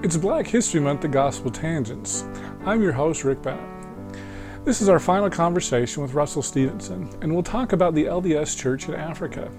It's Black History Month at Gospel Tangents. I'm your host, Rick Bennett. This is our final conversation with Russell Stevenson, and we'll talk about the LDS Church in Africa.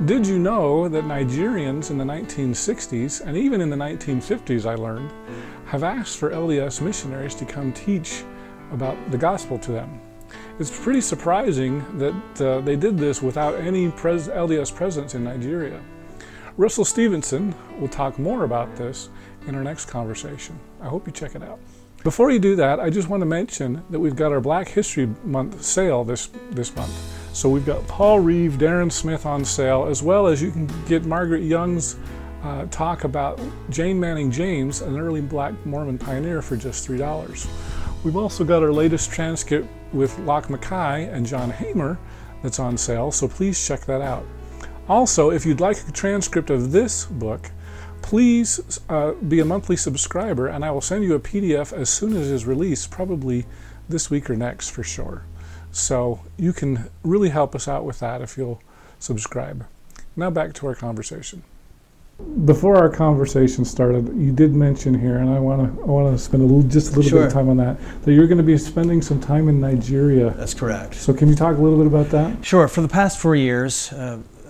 Did you know that Nigerians in the 1960s, and even in the 1950s, I learned, have asked for LDS missionaries to come teach about the gospel to them? It's pretty surprising that they did this without any LDS presence in Nigeria. Russell Stevenson will talk more about this in our next conversation. I hope you check it out. Before you do that, I just want to mention that we've got our Black History Month sale this month. So we've got Paul Reeve, Darren Smith on sale, as well as you can get Margaret Young's talk about Jane Manning James, an early Black Mormon pioneer, for just $3. We've also got our latest transcript with Locke Mackay and John Hamer that's on sale, so please check that out. Also, if you'd like a transcript of this book, please be a monthly subscriber, and I will send you a PDF as soon as it is released, probably this week or next for sure. So you can really help us out with that if you'll subscribe. Now back to our conversation. Before our conversation started, you did mention here, and I want to spend a little bit of time on that you're going to be spending some time in Nigeria. That's correct. So can you talk a little bit about that? Sure. For the past 4 years,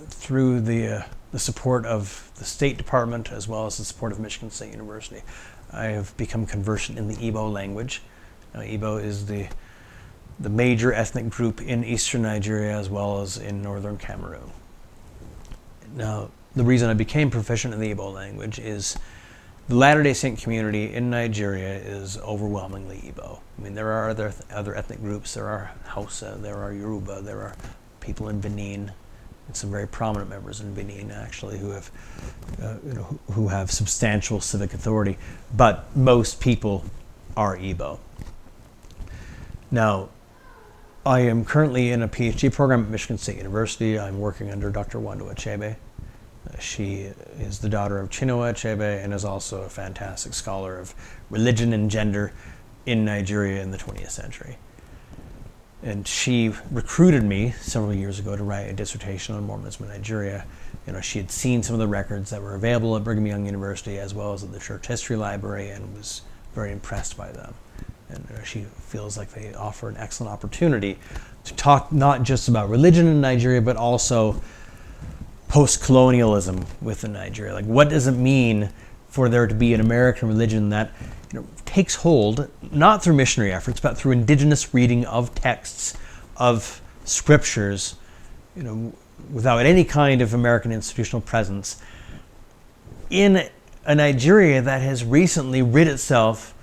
through the support of the State Department as well as the support of Michigan State University, I have become conversant in the Igbo language. Now, Igbo is the major ethnic group in eastern Nigeria as well as in northern Cameroon. Now, the reason I became proficient in the Igbo language is the Latter-day Saint community in Nigeria is overwhelmingly Igbo. I mean, there are other ethnic groups. There are Hausa, there are Yoruba, there are people in Benin, and some very prominent members in Benin actually who have substantial civic authority. But most people are Igbo. Now, I am currently in a PhD program at Michigan State University. I'm working under Dr. Wando Achebe. She is the daughter of Chinua Achebe and is also a fantastic scholar of religion and gender in Nigeria in the 20th century. And she recruited me several years ago to write a dissertation on Mormonism in Nigeria. She had seen some of the records that were available at Brigham Young University as well as at the Church History Library and was very impressed by them. And she feels like they offer an excellent opportunity to talk not just about religion in Nigeria, but also post-colonialism within Nigeria. Like, what does it mean for there to be an American religion that takes hold, not through missionary efforts, but through indigenous reading of texts, of scriptures, without any kind of American institutional presence, in a Nigeria that has recently rid itself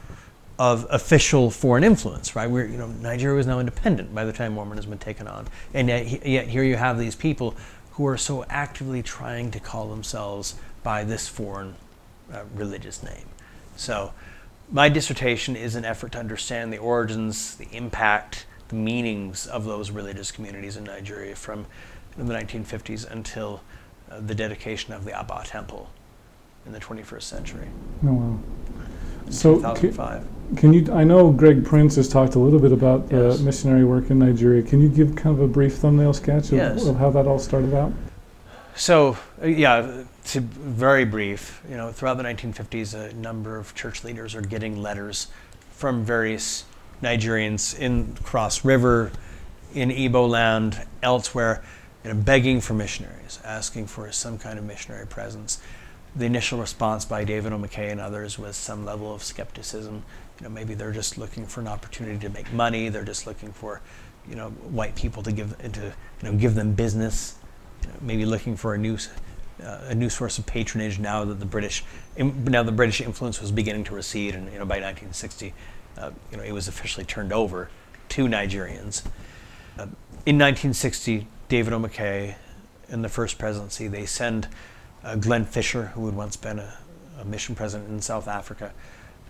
of official foreign influence, right? Nigeria was now independent by the time Mormonism had taken on. And yet here you have these people who are so actively trying to call themselves by this foreign religious name. So my dissertation is an effort to understand the origins, the impact, the meanings of those religious communities in Nigeria from the 1950s until the dedication of the Abba Temple in the 21st century. Oh, wow. So 2005. Can you? I know Greg Prince has talked a little bit about missionary work in Nigeria. Can you give kind of a brief thumbnail sketch of how that all started out? So, to very brief, throughout the 1950s, a number of church leaders are getting letters from various Nigerians in Cross River, in Igbo land, elsewhere, begging for missionaries, asking for some kind of missionary presence. The initial response by David O. McKay and others was some level of skepticism. Maybe they're just looking for an opportunity to make money. They're just looking for, white people to give them business. Maybe looking for a new source of patronage now that the British influence was beginning to recede, and by 1960, it was officially turned over to Nigerians. In 1960, David O. McKay, in the first presidency, they send Glenn Fisher, who had once been a mission president in South Africa,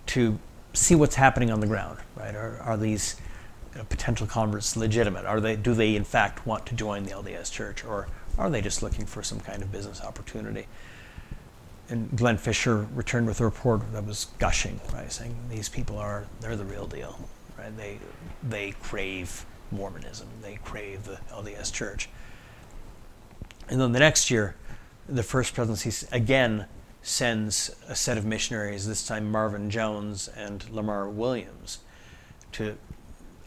to see what's happening on the ground. Right? Are these potential converts legitimate? Do they in fact want to join the LDS Church, or are they just looking for some kind of business opportunity? And Glenn Fisher returned with a report that was gushing, right, saying these people they're the real deal, right? They crave Mormonism, they crave the LDS Church. And then the next year, the first presidency again sends a set of missionaries, this time Marvin Jones and Lamar Williams, to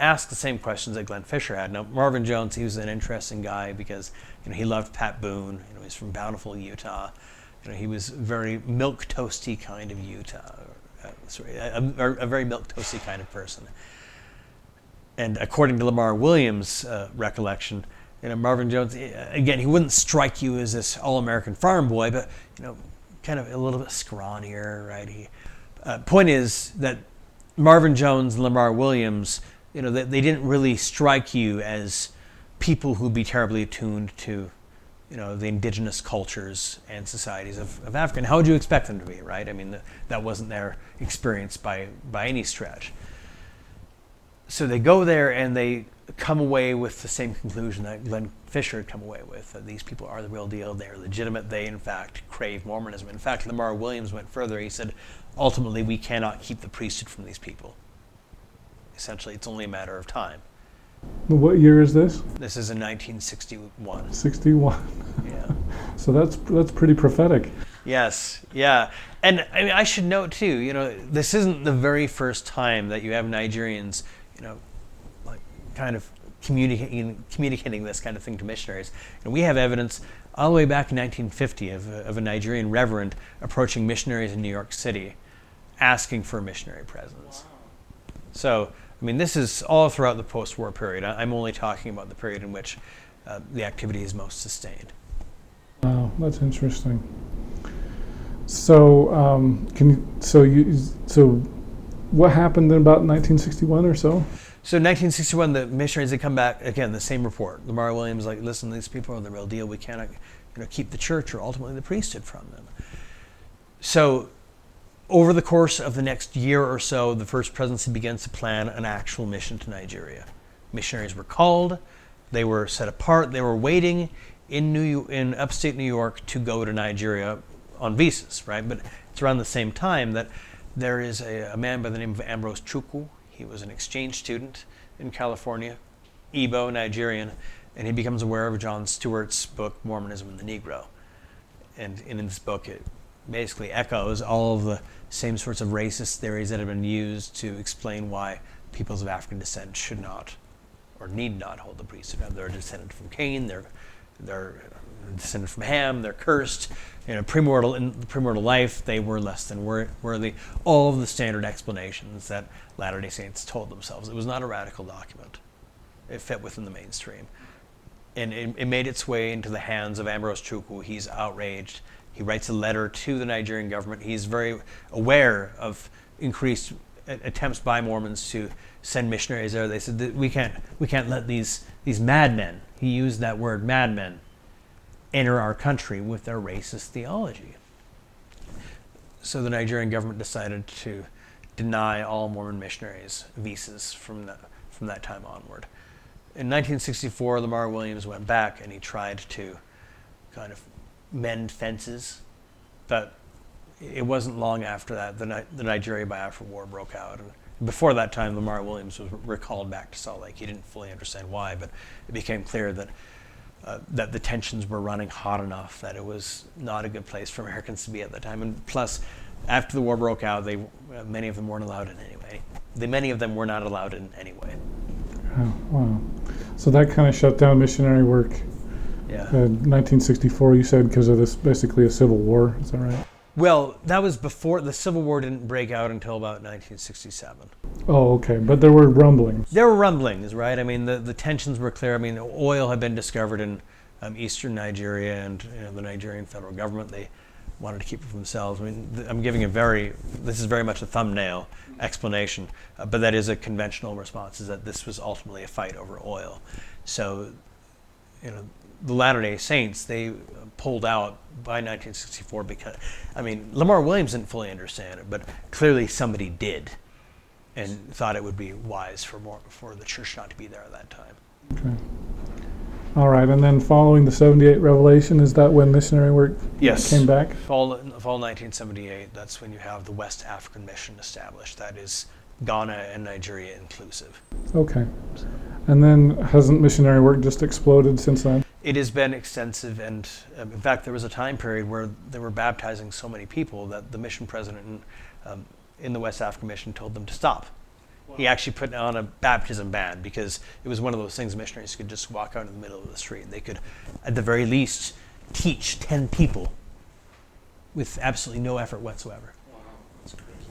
ask the same questions that Glenn Fisher had. Now, Marvin Jones, he was an interesting guy because he loved Pat Boone. He's from Bountiful, Utah. He was very milk toasty kind of a very milk toasty kind of person. And according to Lamar Williams' recollection, Marvin Jones, again, he wouldn't strike you as this all-American farm boy, but kind of a little bit scrawnier, right? Point is that Marvin Jones and Lamar Williams, they didn't really strike you as people who'd be terribly attuned to, the indigenous cultures and societies of Africa. And how would you expect them to be, right? I mean, that wasn't their experience by any stretch. So they go there and they come away with the same conclusion that Glenn Fisher had come away with, that these people are the real deal, they're legitimate, they in fact crave Mormonism. In fact, Lamar Williams went further. He said, ultimately, we cannot keep the priesthood from these people. Essentially, it's only a matter of time. What year is this? This is in 1961. 61. Yeah. So that's pretty prophetic. Yes, yeah. And I mean, I should note too, this isn't the very first time that you have Nigerians, like kind of communicating this kind of thing to missionaries. And we have evidence all the way back in 1950 of a Nigerian reverend approaching missionaries in New York City, asking for a missionary presence. So, I mean, this is all throughout the post-war period. I'm only talking about the period in which the activity is most sustained. Wow, that's interesting. So, what happened in about 1961 or so? So, in 1961, the missionaries, they come back again. The same report. Lamar Williams, like, listen, these people are the real deal. We cannot, keep the church or ultimately the priesthood from them. So, over the course of the next year or so, the First Presidency begins to plan an actual mission to Nigeria. Missionaries were called. They were set apart. They were waiting in upstate New York to go to Nigeria on visas, right? But it's around the same time that there is a man by the name of Ambrose Chukwu. He was an exchange student in California, Igbo, Nigerian, and he becomes aware of John Stewart's book, Mormonism and the Negro. And in this book, it basically echoes all of the same sorts of racist theories that have been used to explain why peoples of African descent should not or need not hold the priesthood. They're descended from Cain, they're descended from Ham, they're cursed, in premortal life, they were less than worthy. All of the standard explanations that Latter-day Saints told themselves. It was not a radical document. It fit within the mainstream. And it made its way into the hands of Ambrose Chukwu. He's outraged. He writes a letter to the Nigerian government. He's very aware of increased attempts by Mormons to send missionaries there. They said that we can't let these madmen, he used that word, madmen, enter our country with their racist theology. So the Nigerian government decided to deny all Mormon missionaries visas from that time onward. In 1964, Lamar Williams went back and he tried to kind of mend fences, but it wasn't long after that the Nigeria-Biafra War broke out. And before that time, Lamar Williams was recalled back to Salt Lake. He didn't fully understand why, but it became clear that the tensions were running hot enough that it was not a good place for Americans to be at that time. And plus, after the war broke out, many of them weren't allowed in anyway. Many of them were not allowed in anyway. Oh, wow. So that kind of shut down missionary work. Yeah. 1964, you said, because of this, basically a civil war. Is that right? Well, that was before the Civil War didn't break out until about 1967. Oh, okay. But there were rumblings. There were rumblings, right? I mean, the tensions were clear. I mean, oil had been discovered in eastern Nigeria, and the Nigerian federal government, they wanted to keep it for themselves. I mean, I'm giving this is very much a thumbnail explanation, but that is a conventional response, is that this was ultimately a fight over oil. So, the Latter-day Saints, they pulled out by 1964 because, I mean, Lamar Williams didn't fully understand it, but clearly somebody did and thought it would be wise for the church not to be there at that time. Okay. All right, and then following the 78 revelation, is that when missionary work came back? Fall 1978, that's when you have the West African Mission established. That is Ghana and Nigeria inclusive. Okay. And then hasn't missionary work just exploded since then? it has been extensive, and in fact, there was a time period where they were baptizing so many people that the mission president in the West African Mission told them to stop. Wow. He actually put on a baptism ban because it was one of those things missionaries could just walk out in the middle of the street. They could, at the very least, teach 10 people with absolutely no effort whatsoever. Wow, that's crazy.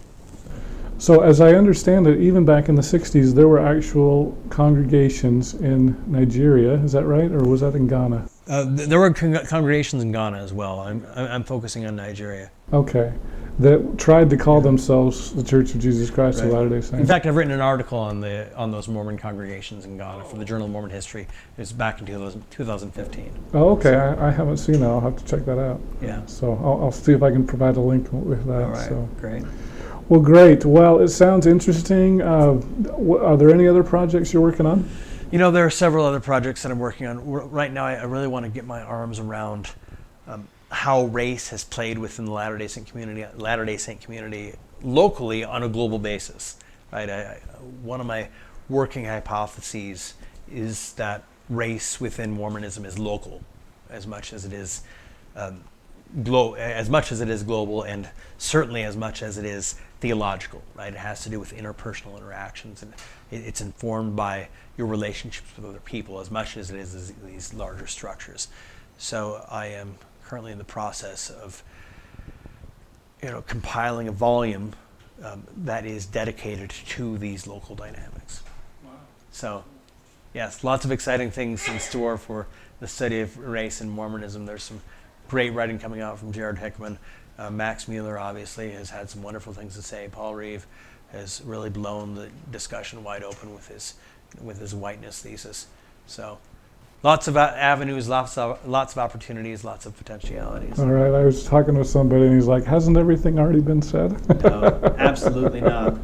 So as I understand it, even back in the 60s, there were actual congregations in Nigeria. Is that right, or was that in Ghana? There were congregations in Ghana as well. I'm focusing on Nigeria. Okay. That tried to call themselves the Church of Jesus Christ of Latter-day Saints. In fact, I've written an article on those Mormon congregations in Ghana for the Journal of Mormon History. It was back in 2015. Oh, okay. I haven't seen that. I'll have to check that out. Yeah. So I'll see if I can provide a link with that. All right. So. Great. Well, great. Well, it sounds interesting. Are there any other projects you're working on? You know, there are several other projects that I'm working on. Right now, I really want to get my arms around how race has played within the Latter-day Saint community locally on a global basis. Right. One of my working hypotheses is that race within Mormonism is local, as much as it is global, and certainly as much as it is theological. Right. It has to do with interpersonal interactions, and it's informed by your relationships with other people as much as it is these larger structures. So I am currently in the process of compiling a volume that is dedicated to these local dynamics. Wow. So yes, lots of exciting things in store for the study of race and Mormonism. There's some great writing coming out from Jared Hickman. Max Mueller obviously has had some wonderful things to say. Paul Reeve has really blown the discussion wide open with his whiteness thesis. So lots of avenues, lots of opportunities, lots of potentialities. All right. I was talking with somebody, and he's like, "Hasn't everything already been said?" No, absolutely not.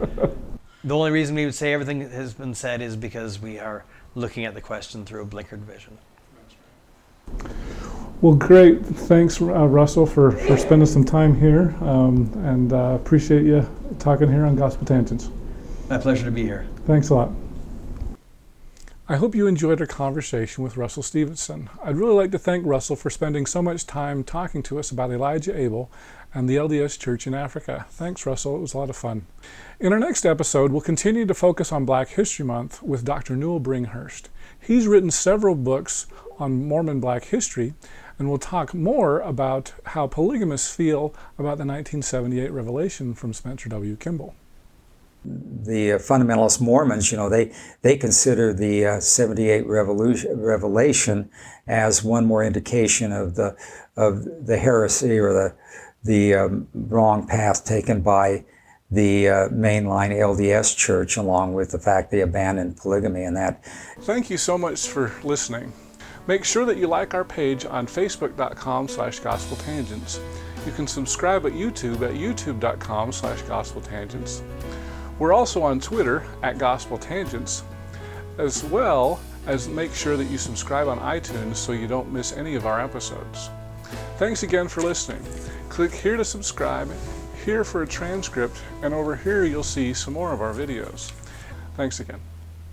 The only reason we would say everything has been said is because we are looking at the question through a blinkered vision. Well, great. Thanks, Russell, for spending some time here, and appreciate you talking here on Gospel Tangents. My pleasure to be here. Thanks a lot. I hope you enjoyed our conversation with Russell Stevenson. I'd really like to thank Russell for spending so much time talking to us about Elijah Abel and the LDS Church in Africa. Thanks, Russell. It was a lot of fun. In our next episode, we'll continue to focus on Black History Month with Dr. Newell Bringhurst. He's written several books on Mormon Black history, and we'll talk more about how polygamists feel about the 1978 revelation from Spencer W. Kimball. The fundamentalist Mormons, they consider the 78 revelation as one more indication of the heresy or the wrong path taken by the mainline LDS Church, along with the fact they abandoned polygamy and that. Thank you so much for listening. Make sure that you like our page on facebook.com/gospeltangents. You can subscribe at youtube.com/gospeltangents. We're also on Twitter @gospeltangents, as well as make sure that you subscribe on iTunes so you don't miss any of our episodes. Thanks again for listening. Click here to subscribe, here for a transcript, and over here you'll see some more of our videos. Thanks again.